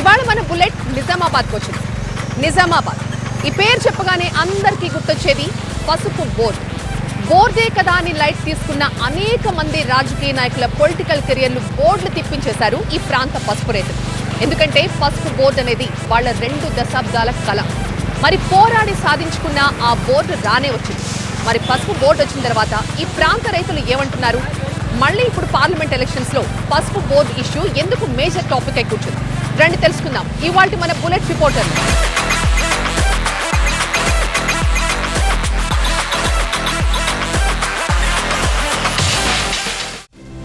ఇవాళ మన బుల్లెట్ నిజామాబాద్కి వచ్చింది. నిజామాబాద్ ఈ పేరు చెప్పగానే అందరికీ గుర్తొచ్చేది పసుపు బోర్డు. బోర్డే కదా అని లైట్ తీసుకున్న అనేక మంది రాజకీయ నాయకుల పొలిటికల్ కెరియర్లు బోర్డులు తిప్పించేశారు ఈ ప్రాంత పసుపు రైతులు. ఎందుకంటే పసుపు బోర్డు అనేది వాళ్ళ 2 దశాబ్దాల కళ. మరి పోరాడి సాధించుకున్న ఆ బోర్డు రానే వచ్చింది. మరి పసుపు బోర్డు వచ్చిన తర్వాత ఈ ప్రాంత రైతులు ఏమంటున్నారు? మళ్ళీ ఇప్పుడు పార్లమెంట్ ఎలక్షన్స్ లో పసుపు బోర్డు ఇష్యూ ఎందుకు మేజర్ టాపిక్ అయి కూర్చుంది? రండి తెలుసుకుందాం ఇవాల్టి మన బుల్లెట్ రిపోర్టర్.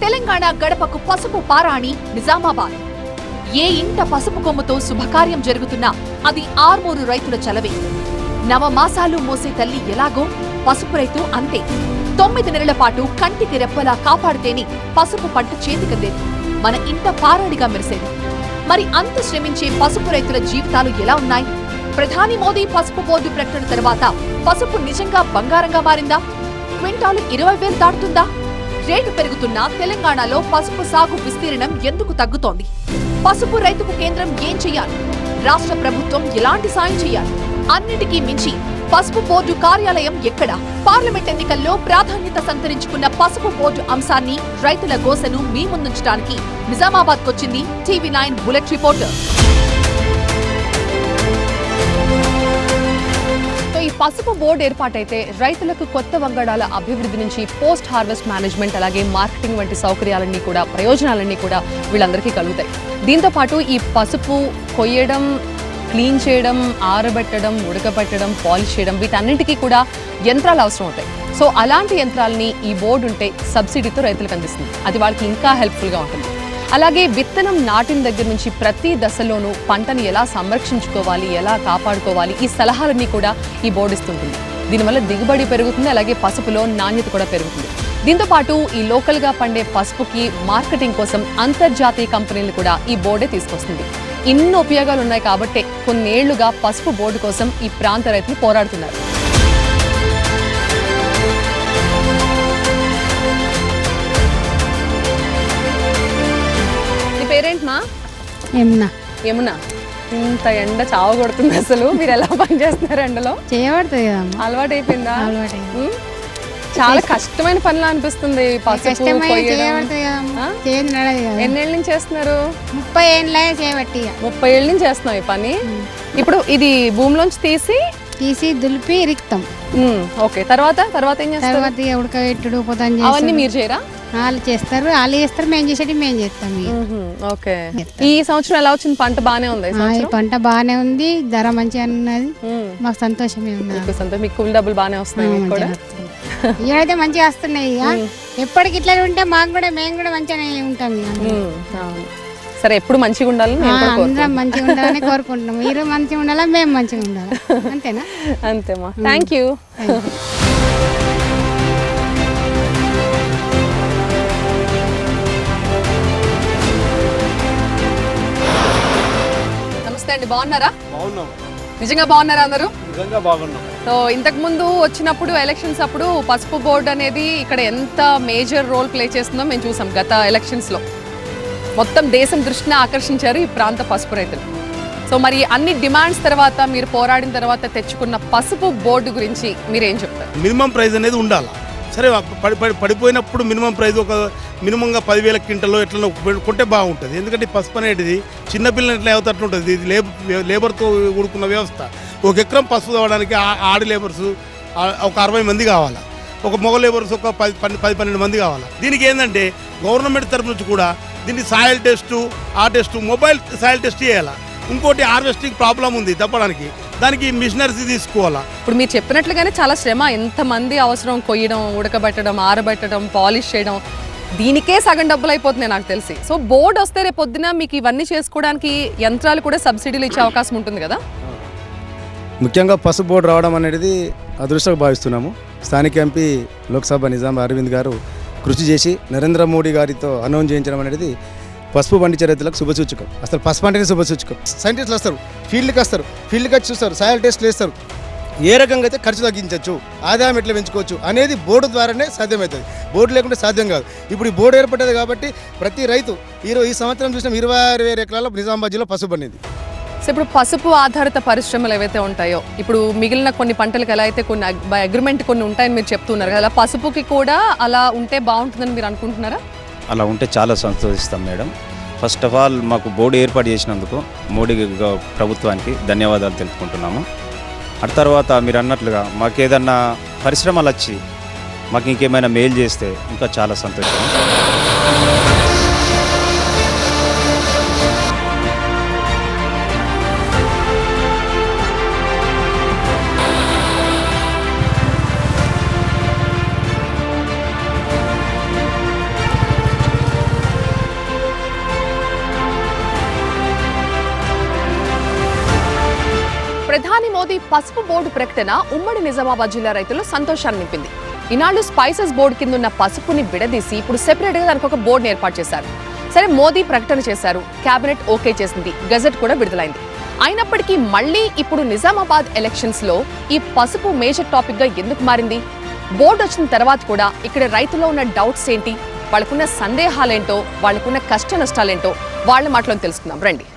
తెలంగాణ గడపకు పసుపు పారాణి నిజామాబాద్. ఏ ఇంట పసుపు కొమ్ముతో శుభకార్యం జరుగుతున్నా అది ఆర్మూరు రైతుల చలవే. నవమాసాలు మోసే తల్లి ఎలాగో పసుపు రైతు అంతే. 9 నెలల పాటు కంటికి రెప్పలా కాపాడితేని పసుపు పంట చేతికందేది, మన ఇంట పారాడిగా మెరిసేది. మరి అంత శ్రమించే పసుపు రైతుల జీవితాలు ఎలా ఉన్నాయి? ప్రధాని మోదీ పసుపు బోర్డు ప్రకటన తర్వాత పసుపు నిజంగా బంగారంగా మారిందా? క్వింటాలు 20,000 దాటుతుందా? రేటు పెరుగుతున్నా తెలంగాణలో పసుపు సాగు విస్తీర్ణం ఎందుకు తగ్గుతోంది? పసుపు రైతుకు కేంద్రం ఏం చెయ్యాలి? రాష్ట్ర ప్రభుత్వం ఎలాంటి సాయం చెయ్యాలి? అన్నిటికీ మించి పసుపు బోర్డు కార్యాలయం ఎక్కడ? పార్లమెంట్ ఎన్నికల్లో ప్రాధాన్యత సంతరించుకున్న పసుపు బోర్డు అంశాన్ని, రైతుల గోసను మీ ముందుంచడానికి నిజామాబాద్కు వచ్చింది TV9 బుల్లెట్ రిపోర్టర్. ఈ పసుపు బోర్డు ఏర్పాటైతే రైతులకు కొత్త వంగడాల అభివృద్ధి నుంచి పోస్ట్ హార్వెస్ట్ మేనేజ్మెంట్, అలాగే మార్కెటింగ్ వంటి సౌకర్యాలన్నీ కూడా, ప్రయోజనాలన్నీ కూడా వీళ్ళందరికీ కలుగుతాయి. దీంతో పాటు ఈ పసుపు కొయ్యడం, క్లీన్ చేయడం, ఆరబెట్టడం, ఉడకబెట్టడం, పాలిష్ చేయడం, వీటన్నిటికీ కూడా యంత్రాలు అవసరం అవుతాయి. సో అలాంటి యంత్రాలని ఈ బోర్డు ఉంటే సబ్సిడీతో రైతులకు అందిస్తుంది. అది వాళ్ళకి ఇంకా హెల్ప్ఫుల్గా ఉంటుంది. అలాగే విత్తనం నాటిన దగ్గర నుంచి ప్రతి దశలోనూ పంటని ఎలా సంరక్షించుకోవాలి, ఎలా కాపాడుకోవాలి, ఈ సలహాలన్నీ కూడా ఈ బోర్డు ఇస్తుంటుంది. దీనివల్ల దిగుబడి పెరుగుతుంది, అలాగే పసుపులో నాణ్యత కూడా పెరుగుతుంది. దీంతో పాటు ఈ లోకల్గా పండే పసుపుకి మార్కెటింగ్ కోసం అంతర్జాతీయ కంపెనీలు కూడా ఈ బోర్డే తీసుకొస్తుంది. ఇన్ని ఉపయోగాలు ఉన్నాయి కాబట్టి కొన్నేళ్లుగా పసుపు బోర్డు కోసం ఈ ప్రాంత రైతులు పోరాడుతున్నారు. పేరేంటమా? యమున. ఇంత ఎండ చావ కొడుతుంది అసలు. మీరు ఎలా పని చేస్తున్నారు ఎండలో? చేయబడుతుంది కదా, అలవాటు అయిపోయిందా? చాలా కష్టమైన పనిలా అనిపిస్తుంది. ఎన్నేళ్ళ నుంచి చేస్తున్నారు? 30 ఏళ్ళ చేయబట్టి. 30 ఏళ్ళ నుంచి చేస్తున్నాం ఈ పని. ఇప్పుడు ఇది భూమిలోంచి తీసి దులిపి రిక్తం. ఓకే, తర్వాత ఏం చేస్తారు? తర్వాత ఉడకబెట్టుడు, పొతం అవన్నీ మీరు చేయరా? వాళ్ళు చేస్తారు, మేము చేసేది మేము చేస్తాం. ఓకే, ఈ సంవత్సరం ఎలా వచ్చింది? పంట బానే ఉంది? పంట బానే ఉంది, ధర మంచిగా ఉన్నది, మాకు సంతోషమే ఉన్నది. మీకు కూలి డబ్బులు బానే వస్తున్నాయి కూడా? ఇవైతే మంచిగా వస్తున్నాయి. ఎప్పటికి ఇట్లా ఉంటే మేము కూడా మంచిగానే ఉంటాం. సరే, ఎప్పుడు మంచిగా ఉండాలని అందరం మంచిగా ఉండాలని కోరుకుంటున్నాం. మీరు మంచిగా ఉండాలా, మేము మంచిగా ఉండాలి. అంతేనా? అంతేమా. Thank you. నమస్తే అండి, బాగున్నారా? నిజంగా బాగున్నారా అందరూ? సో ఇంతకు ముందు వచ్చినప్పుడు ఎలక్షన్స్ అప్పుడు పసుపు బోర్డు అనేది ఇక్కడ ఎంత మేజర్ రోల్ ప్లే చేస్తుందో మేము చూసాం. గత ఎలక్షన్స్ లో మొత్తం దేశం దృష్టిని ఆకర్షించారు ఈ ప్రాంత పసుపు రైతులు. సో మరి అన్ని డిమాండ్స్ తర్వాత, మీరు పోరాడిన తర్వాత తెచ్చుకున్న పసుపు బోర్డు గురించి మీరేం చెప్తారు? మినిమం ప్రైస్ అనేది ఉండాలి. సరే, పడిపోయినప్పుడు మినిమం ప్రైస్ ఒక మినిమంగా 10,000 క్వింటల్లో ఎట్లా కొంటే బాగుంటుంది. ఎందుకంటే పసుపు అనేది చిన్నపిల్లలు ఎట్లా అవుతట్టు ఉంటుంది. ఇది లేబర్తో కూడుకున్న వ్యవస్థ. 1 ఎకరం పసుపు తవ్వడానికి ఆడి లేబర్స్ ఒక 60 మంది కావాలి, ఒక మగ లేబర్స్ ఒక 10-12 మంది కావాలి. దీనికి ఏంటంటే గవర్నమెంట్ తరఫు నుంచి కూడా దీన్ని సాయిల్ టెస్టు, ఆ టెస్టు, మొబైల్ సాయిల్ టెస్ట్ చేయాలి. ఇంకోటి హార్వెస్టింగ్ ప్రాబ్లం ఉంది తప్పడానికి, దానికి మిషనరీస్ తీసుకోవాలా. ఇప్పుడు మీరు చెప్పినట్లుగానే చాలా శ్రమ, ఎంతమంది అవసరం, కొయ్యడం, ఉడకబెట్టడం, ఆరబెట్టడం, పాలిష్ చేయడం, దీనికే సగం డబ్బులు అయిపోతున్నాయి నాకు తెలిసి. సో బోర్డు వస్తే రేపు పొద్దున మీకు ఇవన్నీ చేసుకోవడానికి యంత్రాలు కూడా సబ్సిడీలు ఇచ్చే అవకాశం ఉంటుంది కదా? ముఖ్యంగా పసుపు బోర్డు రావడం అనేది అదృష్టంగా భావిస్తున్నాము. స్థానిక ఎంపీ లోక్సభ నిజాం అరవింద్ గారు కృషి చేసి నరేంద్ర మోడీ గారితో అనౌన్స్ చేయించడం అనేది పసుపు పండించే రైతులకు శుభసూచకం. అసలు పసుపు అంటేనే శుభసూచకం. సైంటిస్టులు వస్తారు, ఫీల్డ్కి వచ్చి చూస్తారు, సాయిల్ టెస్ట్లు వేస్తారు, ఏ రకంగా అయితే ఖర్చు తగ్గించవచ్చు, ఆదాయం ఎట్లా పెంచుకోవచ్చు అనేది బోర్డు ద్వారానే సాధ్యమవుతుంది. బోర్డు లేకుంటే సాధ్యం కాదు. ఇప్పుడు ఈ బోర్డు ఏర్పడ్డది కాబట్టి ప్రతి రైతు ఈ సంవత్సరం చూసిన 26,000 ఎకరాల్లో నిజామాబాద్ జిల్లా పసుపు పండింది. సో ఇప్పుడు పసుపు ఆధారిత పరిశ్రమలు ఏవైతే ఉంటాయో, ఇప్పుడు మిగిలిన కొన్ని పంటలకు ఎలా అయితే కొన్ని అగ్రిమెంట్ కొన్ని ఉంటాయని మీరు చెప్తున్నారు కదా, పసుపుకి కూడా అలా ఉంటే బాగుంటుందని మీరు అనుకుంటున్నారా? అలా ఉంటే చాలా సంతోషిస్తాం మేడం. ఫస్ట్ ఆఫ్ ఆల్ మాకు బోర్డు ఏర్పాటు చేసినందుకు మోడీ ప్రభుత్వానికి ధన్యవాదాలు తెలుపుకుంటున్నాము. ఆ తర్వాత మీరు అన్నట్లుగా మాకు ఏదన్నా పరిశ్రమలు వచ్చి మాకు ఇంకేమైనా మేలు చేస్తే ఇంకా చాలా సంతోషం. ప్రధాని మోదీ పసుపు బోర్డు ప్రకటన ఉమ్మడి నిజామాబాద్ జిల్లా రైతులు సంతోషాన్ని నింపింది. ఈనాడు స్పైసెస్ బోర్డు కింద ఉన్న పసుపుని విడదీసి ఇప్పుడు సెపరేట్ గా దానికి ఒక బోర్డుని ఏర్పాటు చేశారు. సరే, మోదీ ప్రకటన చేశారు, కేబినెట్ ఓకే చేసింది, గజెట్ కూడా విడుదలైంది. అయినప్పటికీ మళ్ళీ ఇప్పుడు నిజామాబాద్ ఎలక్షన్స్ లో ఈ పసుపు మేజర్ టాపిక్ గా ఎందుకు మారింది? బోర్డు వచ్చిన తర్వాత కూడా ఇక్కడ రైతుల్లో ఉన్న డౌట్స్ ఏంటి, వాళ్ళకున్న సందేహాలేంటో, వాళ్ళకున్న కష్ట నష్టాలేంటో వాళ్ళ మాటలో తెలుసుకుందాం రండి.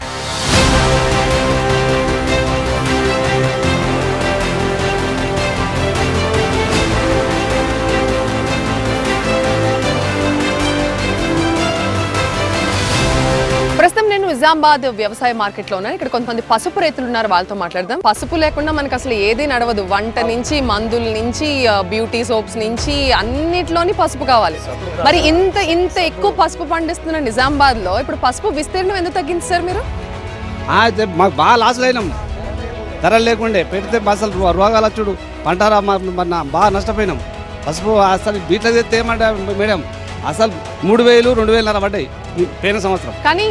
ప్రస్తుతం నేను నిజామాబాద్ వ్యవసాయ మార్కెట్ లో ఉన్నాను. ఇక్కడ కొంతమంది పసుపు రైతులు ఉన్నారు, వాళ్ళతో మాట్లాడదాం. పసుపు లేకుండా మనకు అసలు ఏది నడవదు. వంట నుంచి, మందుల నుంచి, బ్యూటీ సోప్స్ నుంచి అన్నిట్లోని పసుపు కావాలి. మరి ఇంత ఎక్కువ పసుపు పండిస్తున్న నిజామాబాద్ లో ఇప్పుడు పసుపు విస్తీర్ణం ఎందుకు తగ్గించారు మీరు? మాకు బాగా లాసులు అయినాం, ధరలు లేకుండే పెడితే అసలు రోగాలు వచ్చుడు పంట బాగా నష్టపోయినాం. పసుపు అసలు బీట్లో తెస్తే ఏమంటే మేడం అసలు 3,000, 2,500 పడ్డాయి పోయిన సంవత్సరం. కానీ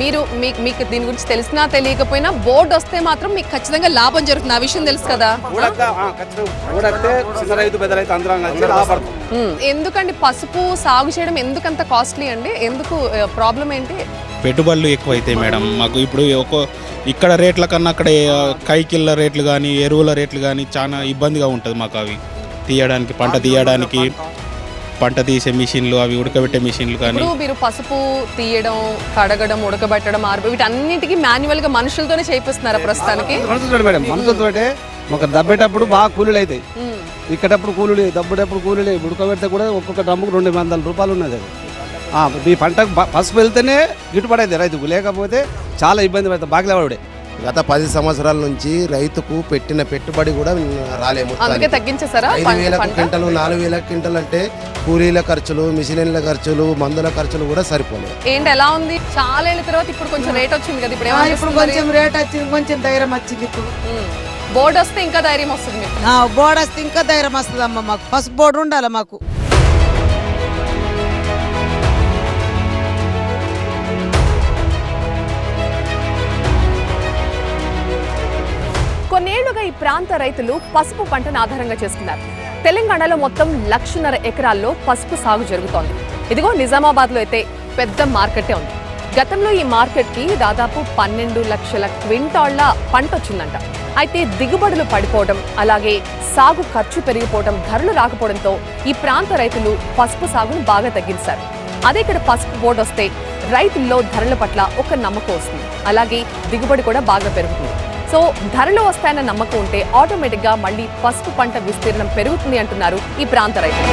మీకు దీని గురించి తెలిసినా తెలియకపోయినా బోర్డు వస్తే మాత్రం మీకు ఖచ్చితంగా లాభం జరుగుతుంది, ఆ విషయం తెలుసు కదా. ఎందుకండి పసుపు సాగు చేయడం ఎందుకంత కాస్ట్లీ అండి? ఎందుకు ప్రాబ్లం ఏంటి? పెట్టుబడులు ఎక్కువ అవుతాయి మేడం. మాకు ఇప్పుడు ఇక్కడ రేట్ల కన్నా అక్కడ కైకిళ్ళ రేట్లు కానీ, ఎరువుల రేట్లు కానీ చాలా ఇబ్బందిగా ఉంటుంది మాకు. అవి తీయడానికి, పంట తీసే మిషన్లు, అవి ఉడకబెట్టే మిషన్లు కానీ. మీరు పసుపు తీయడం, కడగడం, ఉడకబెట్టడం, వీటన్నిటికీ మాన్యువల్ గా మనుషులతోనే చేపిస్తున్నారా ప్రస్తుతానికి? మేడం మనుషులతో ఒక దబ్బేటప్పుడు బాగా కూలీలు అవుతాయి, ఇక్కడప్పుడు కూలీలు, దబ్బేటప్పుడు కూలీలు, ఉడకబెడితే కూడా ఒక్కొక్క డ్రమ్ముకు 200 రూపాయలు ఉన్నది. అది ఈ పంటకు పసుపు వెళ్తేనే గిట్టుబడి అవుతుంది రైతుకు, లేకపోతే చాలా ఇబ్బంది పడుతుంది. బాగిలేవాడే గత 10 సంవత్సరాల నుంచి రైతుకు పెట్టిన పెట్టుబడి కూడా రాలేము. 5,000 క్వింటలు, 4,000 క్వింటలు అంటే కూలీల ఖర్చులు, మిషనరీల ఖర్చులు, మందుల ఖర్చులు కూడా సరిపోలేదు. ఏంటి ఎలా ఉంది? చాలా ఏళ్ళ తర్వాత ఇప్పుడు కొంచెం రేట్ వచ్చింది కదా, ఇప్పుడు కొంచెం రేట్ వచ్చింది, కొంచెం ధైర్యం వచ్చింది. ఇప్పుడు బోర్డు వస్తే ఇంకా ధైర్యం వస్తుంది. బోర్డు వస్తే ఇంకా ధైర్యం వస్తుంది అమ్మ. మాకు పసుపు బోర్డు ఉండాలి. మాకు కొన్నేళ్లుగా ఈ ప్రాంత రైతులు పసుపు పంటను ఆధారంగా చేసుకున్నారు. తెలంగాణలో మొత్తం 1,50,000 ఎకరాల్లో పసుపు సాగు జరుగుతోంది. ఇదిగో నిజామాబాద్ లో అయితే పెద్ద మార్కెటే ఉంది. గతంలో ఈ మార్కెట్ కి దాదాపు 12 లక్షల క్వింటాళ్ల పంట వచ్చిందంట. అయితే దిగుబడులు పడిపోవడం, అలాగే సాగు ఖర్చు పెరిగిపోవడం, ధరలు రాకపోవడంతో ఈ ప్రాంత రైతులు పసుపు సాగును బాగా తగ్గించారు. అదే ఇక్కడ పసుపు బోర్డు వస్తే రైతుల్లో ధరల పట్ల ఒక నమ్మకం వస్తుంది, అలాగే దిగుబడి కూడా బాగా పెరుగుతుంది. సో ధరలు వస్తాయన్న నమ్మకం ఉంటే ఆటోమేటిక్ గా మళ్ళీ పసుపు పంట విస్తీర్ణం పెరుగుతుంది అంటున్నారు ఈ ప్రాంత రైతులు.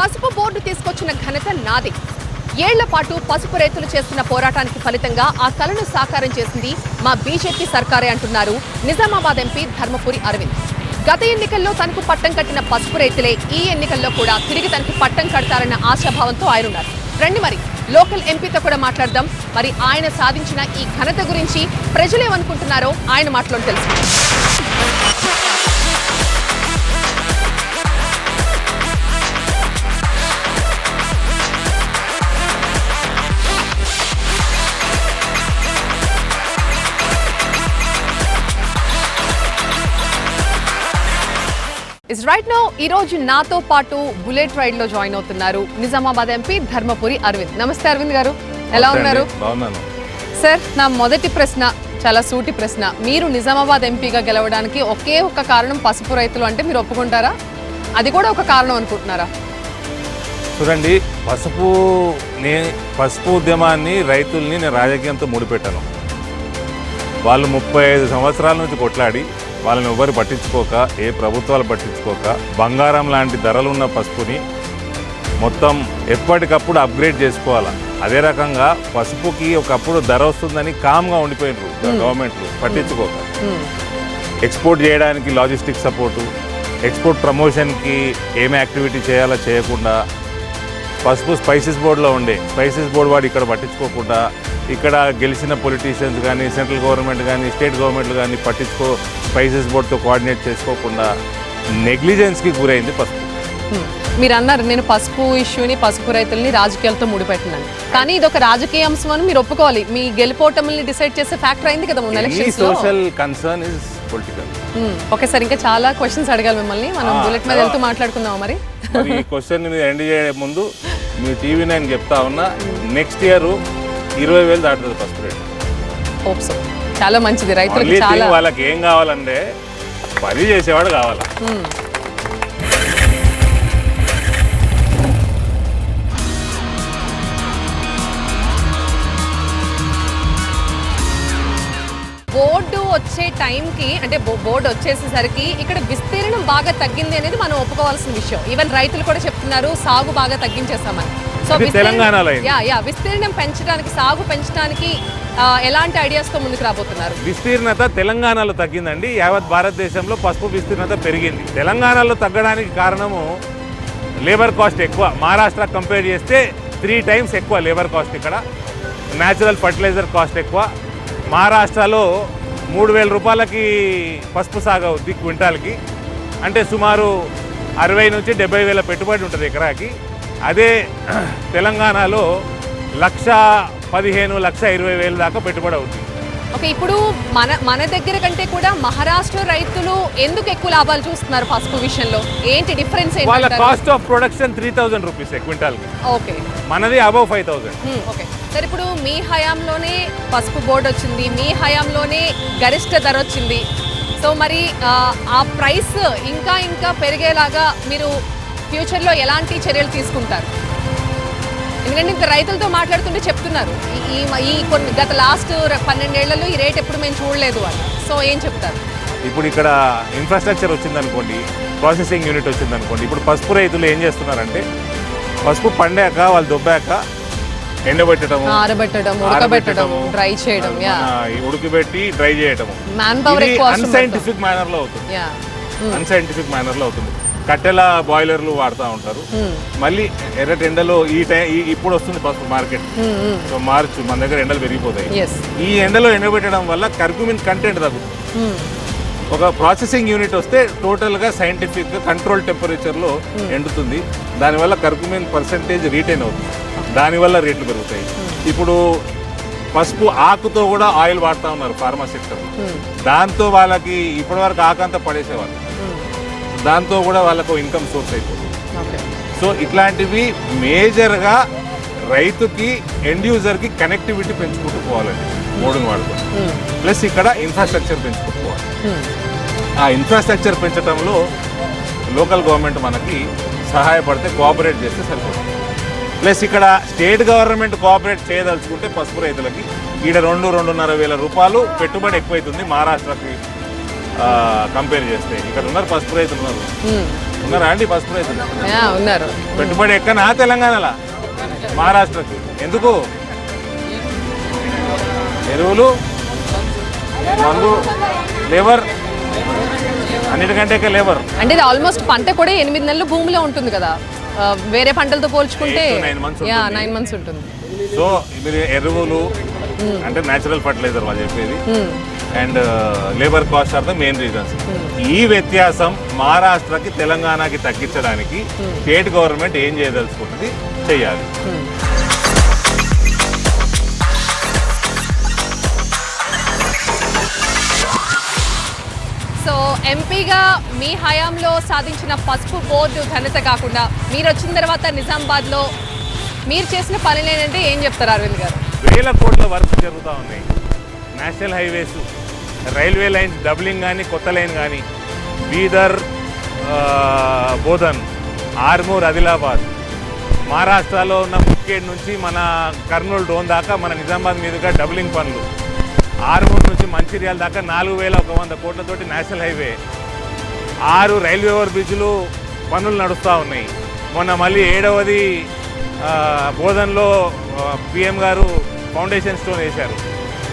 పసుపు బోర్డు తీసుకొచ్చిన ఘనత నాది. ఏళ్ల పాటు పసుపు రైతులు చేస్తున్న పోరాటానికి ఫలితంగా ఆ కలను సాకారం చేసింది మా బీజేపీ సర్కారే అంటున్నారు నిజామాబాద్ ఎంపీ ధర్మపురి అరవింద్. గత ఎన్నికల్లో తనకు పట్టం కట్టిన పసుపు రైతులే ఈ ఎన్నికల్లో కూడా తిరిగి తనకి పట్టం కడతారన్న ఆశాభావంతో ఆయన ఉన్నారు. రండి మరి లోకల్ ఎంపీతో కూడా మాట్లాడదాం. మరి ఆయన సాధించిన ఈ ఘనత గురించి ప్రజలేమనుకుంటున్నారో ఆయన మాటలో తెలుసుకుందాం. రైట్ నౌ ఈ రోజు నాతో పాటు బుల్లెట్ రైడ్ లో జాయిన్ అవుతున్నారు నిజామాబాద్ ఎంపీ ధర్మపురి అరవింద్. నమస్తే అరవింద్ గారు. ఎలా ఉన్నారు? బాగున్నాను. సార్, నా మొదటి ప్రశ్న చాలా సూటి ప్రశ్న. మీరు నిజామాబాద్ ఎంపీగా గెలవడానికి ఒకే ఒక కారణం పసుపు రైతులు అంటే మీరు ఒప్పుకుంటారా? అది కూడా ఒక కారణం అనుకుంటున్నారా? చూడండి, పసుపు ఉద్యమాన్ని, రైతుల్ని నేను రాజకీయంతో ముడిపెట్టాను. వాళ్ళు 35 సంవత్సరాల నుంచి కొట్లాడి వాళ్ళని ఎవరు పట్టించుకోక, ఏ ప్రభుత్వాలు పట్టించుకోక, బంగారం లాంటి ధరలున్న పసుపుని మొత్తం ఎప్పటికప్పుడు అప్గ్రేడ్ చేసుకోవాలా. అదే రకంగా పసుపుకి ఒకప్పుడు ధర వస్తుందని కామ్గా ఉండిపోయినారు గవర్నమెంట్లు పట్టించుకోక. ఎక్స్పోర్ట్ చేయడానికి లాజిస్టిక్ సపోర్టు, ఎక్స్పోర్ట్ ప్రమోషన్కి ఏమి యాక్టివిటీ చేయాలో చేయకుండా, పసుపు స్పైసెస్ బోర్డులో ఉండే స్పైసెస్ బోర్డు వాడు ఇక్కడ పట్టించుకోకుండా, ఇక్కడ గెలిచిన పొలిటీషియన్స్ కానీ, సెంట్రల్ గవర్నమెంట్ కానీ, స్టేట్ గవర్నమెంట్లు కానీ స్పైసెస్ బోర్డుతో కోఆర్డినేట్ చేసుకోకుండా నెగ్లిజెన్స్కి గురైంది పసుపు. మీరు అన్నారు నేను పసుపు ఇష్యూని, పసుపు రైతుల్ని రాజకీయాలతో ముడిపెట్టినాను, కానీ ఇది ఒక రాజకీయ అంశం అని మీరు ఒప్పుకోవాలి. మీ గెలుపోటముల్ని డిసైడ్ చేసే ఫ్యాక్టర్ అయింది కదా మొన్న ఎలక్షన్స్ లో. Social concern is political. Okay sir, ఇంకా చాలా క్వశ్చన్స్ అడగాలి మిమ్మల్ని. మనం బుల్లెట్ మీద వెళ్తూ మాట్లాడుకుందాం. మరి ఈ క్వశ్చన్ ఎండ్ చేయే ముందు మీ టీవీ నేను చెప్తా ఉన్నా, నెక్స్ట్ ఇయర్ 20,000 దాటుతుంది పసుపు రేటు. Hope so. చాలా మంచిది. రైతులకు చాలా వాళ్ళకి ఏం కావాలంటే పని చేసేవాడు కావాలా. బోర్డు వచ్చే టైంకి, అంటే బోర్డు వచ్చేసేసరికి ఇక్కడ విస్తీర్ణం బాగా తగ్గింది అనేది మనం ఒప్పుకోవాల్సిన విషయం. ఈవెన్ రైతులు కూడా చెప్తున్నారు సాగు బాగా తగ్గించేస్తామని. సో తెలంగాణలో విస్తీర్ణం పెంచడానికి, సాగు పెంచడానికి ఎలాంటి ఐడియాస్తో ముందుకు రాబోతున్నారు? విస్తీర్ణత తెలంగాణలో తగ్గిందండి. యావత్ భారతదేశంలో పసుపు విస్తీర్ణత పెరిగింది. తెలంగాణలో తగ్గడానికి కారణము లేబర్ కాస్ట్ ఎక్కువ. మహారాష్ట్ర కంపేర్ చేస్తే 3 times ఎక్కువ లేబర్ కాస్ట్. ఇక్కడ న్యాచురల్ ఫర్టిలైజర్ కాస్ట్ ఎక్కువ. మహారాష్ట్రలో 3,000 రూపాయలకి పసుపు సాగు అవుద్ది క్వింటాల్కి. అంటే సుమారు 60 నుంచి 70,000 పెట్టుబడి ఉంటుంది ఎకరాకి. అదే తెలంగాణలో 1,15,000, 1,20,000 దాకా పెట్టుబడి అవుతుంది. ఓకే, ఇప్పుడు మన దగ్గర కంటే కూడా మహారాష్ట్ర రైతులు ఎందుకు ఎక్కువ లాభాలు చూస్తున్నారు పసుపు విషయంలో? ఏంటి డిఫరెన్స్? వాళ్ళ కాస్ట్ ఆఫ్ ప్రొడక్షన్ 3,000 రూపీస్ క్వింటాల్కి. ఓకే, మనది అబౌవ్ 5,000. ఓకే సార్, ఇప్పుడు మీ హయాంలోనే పసుపు బోర్డు వచ్చింది, మీ హయాంలోనే గరిష్ట ధర వచ్చింది. సో మరి ఆ ప్రైస్ ఇంకా ఇంకా పెరిగేలాగా మీరు ఫ్యూచర్లో ఎలాంటి చర్యలు తీసుకుంటారు? ఎందుకంటే ఇంకా రైతులతో మాట్లాడుతుంటే చెప్తున్నారు ఈ కొన్ని గత లాస్ట్ 12 ఏళ్లలో ఈ రేట్ ఎప్పుడు మేము చూడలేదు అని. సో ఏం చెప్తారు? ఇప్పుడు ఇక్కడ ఇన్ఫ్రాస్ట్రక్చర్ వచ్చిందనుకోండి, ప్రాసెసింగ్ యూనిట్ వచ్చిందనుకోండి. ఇప్పుడు పసుపు రైతులు ఏం చేస్తున్నారంటే పసుపు పండాక వాళ్ళు దొబ్బాక ఎండబెట్టడం, ఆరబెట్టడం, ఉడకబెట్టడం, డ్రై చేయడం, ఉడకబెట్టి డ్రై చేయడం అన్సైంటిఫిక్ మేనర్ లో అవుతుంది. అన్సైంటిఫిక్ మేనర్ లో అవుతుంది. కట్టెల బాయిలర్లు వాడుతూ ఉంటారు. మళ్ళీ ఎర్రటి ఎండలో ఇప్పుడు వస్తుంది పసుపు మార్కెట్. సో మార్చు మన దగ్గర ఎండలు పెరిగిపోతాయి. ఈ ఎండలో ఎండబెట్టడం వల్ల కర్క్యూమిన్ కంటెంట్ తగ్గుతుంది. ఒక ప్రాసెసింగ్ యూనిట్ వస్తే టోటల్గా సైంటిఫిక్ కంట్రోల్ టెంపరేచర్లో ఎండుతుంది. దానివల్ల కర్క్యూమిన్ పర్సెంటేజ్ రీటైన్ అవుతుంది. దానివల్ల రేట్లు పెరుగుతాయి. ఇప్పుడు పసుపు ఆకుతో కూడా ఆయిల్ వాడుతూ ఉన్నారు ఫార్మా సెక్టర్. దాంతో వాళ్ళకి ఇప్పటివరకు ఆకంతా పడేసేవాళ్ళు, దాంతో కూడా వాళ్ళకు ఇన్కమ్ సోర్స్ అయిపోతుంది. సో ఇట్లాంటివి మేజర్గా రైతుకి, ఎండ్ యూజర్కి కనెక్టివిటీ పెంచుకుంటూ పోవాలండి బోర్డుని వాడుకొని. ప్లస్ ఇక్కడ ఇన్ఫ్రాస్ట్రక్చర్ పెంచుకుంటూ పోవాలి. ఆ ఇన్ఫ్రాస్ట్రక్చర్ పెంచడంలో లోకల్ గవర్నమెంట్ మనకి సహాయపడితే, కోఆపరేట్ చేస్తే సరిపోతుంది. ప్లస్ ఇక్కడ స్టేట్ గవర్నమెంట్ కోఆపరేట్ చేయదలుచుకుంటే పసుపు రైతులకి ఈడ 2-2.5 వేల రూపాయలు పెట్టుబడి ఎక్కువైతుంది మహారాష్ట్రకి కంపేర్ చేస్తే. ఇక్కడ ఉన్నారు పసుపు రైతులు ఉన్నారా అండి? పసుపు రైతులు ఉన్నారు. పెట్టుబడి ఎక్కనా తెలంగాణలో? మహారాష్ట్రకి ఎందుకు? ఎరువులు, మందు, లేబర్, అన్నిటికంటే లేబర్. అంటే ఇది ఆల్మోస్ట్ పంట కూడా 8 నెలలు భూమిలో ఉంటుంది కదా, వేరే పంటలతో పోల్చుకుంటే 9 months ఉంటుంది. సో మీరు ఎరువులు అంటే న్యాచురల్ ఫర్టిలైజర్ వాళ్ళు చెప్పేది, and labour cost are the main reasons. ఈ వ్యత్యాసం మహారాష్ట్రకి, తెలంగాణకి తగ్గించడానికి స్టేట్ గవర్నమెంట్ ఏం చేయదలుచుకుంటుంది చేయాలి. సో ఎంపీగా మీ హయాంలో సాధించిన పసుపు బోర్డు ఘనత కాకుండా మీరు వచ్చిన తర్వాత నిజామాబాద్లో మీరు చేసిన పనులు ఏంటంటే ఏం చెప్తారు అరవింద్ గారు? వేల కోట్ల వర్క్ జరుగుతూ ఉన్నాయి. National highways, railway lines doubling కానీ కొత్త లైన్ కానీ, బీదర్ బోధన్, ఆర్మూర్ ఆదిలాబాద్, మహారాష్ట్రలో ఉన్న ముఖ్యేడ్ నుంచి మన కర్నూలు డోన్ దాకా మన నిజామాబాద్ మీదుగా డబ్లింగ్ పనులు, ఆర్మూర్ నుంచి మంచిర్యాల దాకా 4100 కోట్లతోటి నేషనల్ హైవే, 6 రైల్వే ఓవర్ బ్రిడ్జ్లు పనులు నడుస్తూ ఉన్నాయి. మొన్న మళ్ళీ 7వది బోధన్లో పిఎం గారు ఫౌండేషన్ స్టోన్ వేశారు.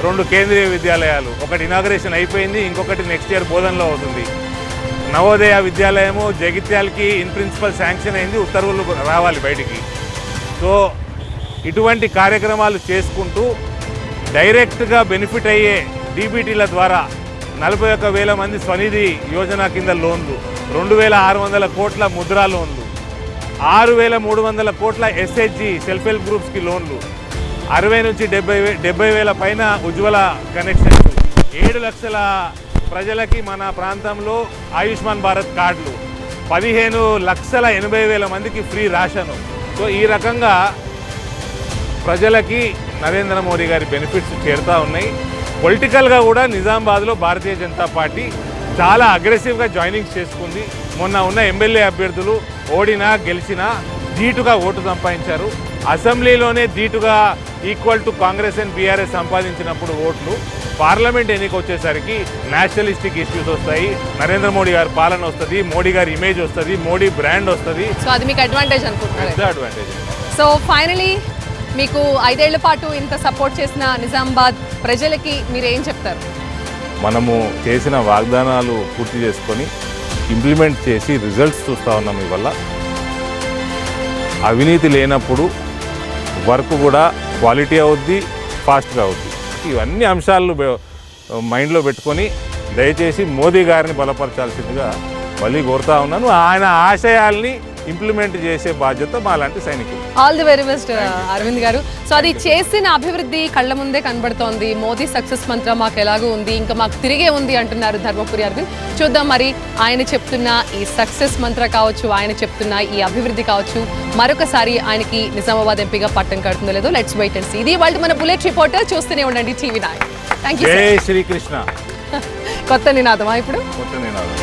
2 కేంద్రీయ విద్యాలయాలు, ఒకటి ఇనాగరేషన్ అయిపోయింది, ఇంకొకటి నెక్స్ట్ ఇయర్ బోధన్లో అవుతుంది. నవోదయ విద్యాలయము జగిత్యాలకి ఇన్ ప్రిన్సిపల్ శాంక్షన్ అయింది, ఉత్తర్వులు రావాలి బయటికి. సో ఇటువంటి కార్యక్రమాలు చేసుకుంటూ డైరెక్ట్గా బెనిఫిట్ అయ్యే డీబీటీల ద్వారా 41,000 మంది స్వనిధి యోజన కింద లోన్లు, 2,600 కోట్ల ముద్రా లోన్లు, 6,300 కోట్ల ఎస్హెచ్జి సెల్ఫ్ హెల్ప్ గ్రూప్స్కి లోన్లు, 60 నుంచి 70,000 పైన ఉజ్వల కనెక్షన్స్, 7 లక్షల ప్రజలకి మన ప్రాంతంలో ఆయుష్మాన్ భారత్ కార్డులు, 15,80,000 మందికి ఫ్రీ రేషను. సో ఈ రకంగా ప్రజలకి నరేంద్ర మోడీ గారి బెనిఫిట్స్ చేరుతూ ఉన్నాయి. పొలిటికల్గా కూడా నిజామాబాద్లో భారతీయ జనతా పార్టీ చాలా అగ్రెసివ్గా జాయినింగ్స్ చేసుకుంది. మొన్న ఉన్న ఎమ్మెల్యే అభ్యర్థులు ఓడినా గెలిచినా ధీటుగా ఓటు సంపాదించారు. అసెంబ్లీలోనే ధీటుగా equal to Congress and BRS సంపాదించినప్పుడు ఓట్లు, పార్లమెంట్ ఎన్నిక వచ్చేసరికి నేషనలిస్టిక్ ఇష్యూస్ వస్తాయి, నరేంద్ర మోడీ గారి పాలన వస్తుంది, మోడీ గారి ఇమేజ్ వస్తుంది, మోడీ బ్రాండ్ వస్తుంది. సో అది మీకు అడ్వాంటేజ్ అనుకుంటున్నారు. అడ్వాంటేజ్. సో ఫైనలీ మీకు 5 ఏళ్ల పాటు ఇంత సపోర్ట్ చేసిన నిజామాబాద్ ప్రజలకి మీరు ఏం చెప్తారు? మనము చేసిన వాగ్దానాలు పూర్తి చేసుకొని ఇంప్లిమెంట్ చేసి రిజల్ట్స్ చూస్తూ ఉన్నాం. ఇవల్ల అవినీతి లేనప్పుడు వర్క్ కూడా క్వాలిటీ అవుద్ది, ఫాస్ట్గా అవుద్ది. ఇవన్నీ అంశాలు మైండ్లో పెట్టుకొని దయచేసి మోదీ గారిని బలపరచాల్సిందిగా మళ్ళీ కోరుతా ఉన్నాను. ఆయన ఆశయాల్ని ఇంప్లిమెంట్ చేసే బాధ్యత మాలాంటి సైనికులు. All the very best Arvind garu. So అది చేసిన అభివృద్ధి కళ్ళ ముందే కనబడుతోంది. మోదీ సక్సెస్ మంత్రం మాకు ఎలాగో ఉంది, ఇంకా మాకు తిరిగే ఉంది అంటున్నారు ధర్మపురి అరవింద్. చూద్దాం మరి ఆయన చెప్తున్న ఈ సక్సెస్ మంత్ర కావచ్చు, ఆయన చెప్తున్న ఈ అభివృద్ధి కావచ్చు, మరొకసారి ఆయనకి నిజామాబాద్ ఎంపీగా పట్టం కడుతుందో లేదో లెట్స్ వెయిట్ అండ్ సీ. ఇది వాళ్ళు మన బుల్లెట్ రిపోర్టర్. చూస్తూనే ఉండండి టీవీ9. Thank you. జై శ్రీకృష్ణ. కొత్త నినాదమా ఇప్పుడు? కొత్త నినాదం.